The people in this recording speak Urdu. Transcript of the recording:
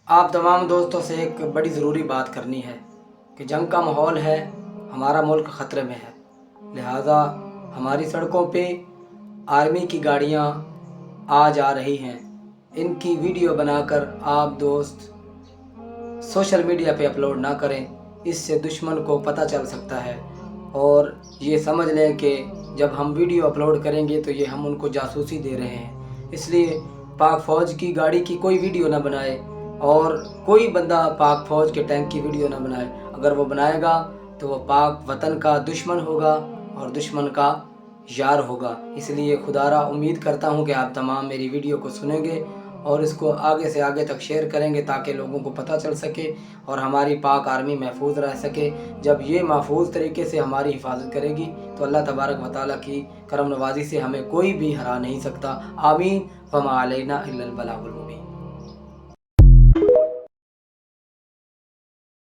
آپ تمام دوستوں سے ایک بڑی ضروری بات کرنی ہے کہ جنگ کا ماحول ہے، ہمارا ملک خطرے میں ہے، لہٰذا ہماری سڑکوں پہ آرمی کی گاڑیاں آ جا رہی ہیں۔ ان کی ویڈیو بنا کر آپ دوست سوشل میڈیا پہ اپلوڈ نہ کریں، اس سے دشمن کو پتہ چل سکتا ہے اور یہ سمجھ لیں کہ جب ہم ویڈیو اپلوڈ کریں گے تو یہ ہم ان کو جاسوسی دے رہے ہیں۔ اس لیے پاک فوج کی گاڑی کی کوئی ویڈیو نہ بنائے اور کوئی بندہ پاک فوج کے ٹینک کی ویڈیو نہ بنائے۔ اگر وہ بنائے گا تو وہ پاک وطن کا دشمن ہوگا اور دشمن کا یار ہوگا۔ اس لیے خدا را امید کرتا ہوں کہ آپ تمام میری ویڈیو کو سنیں گے اور اس کو آگے سے آگے تک شیئر کریں گے تاکہ لوگوں کو پتہ چل سکے اور ہماری پاک آرمی محفوظ رہ سکے۔ جب یہ محفوظ طریقے سے ہماری حفاظت کرے گی تو اللہ تبارک و تعالیٰ کی کرم نوازی سے ہمیں کوئی بھی ہرا نہیں سکتا۔ آمین۔ وما علینا الا البلاغ المبین۔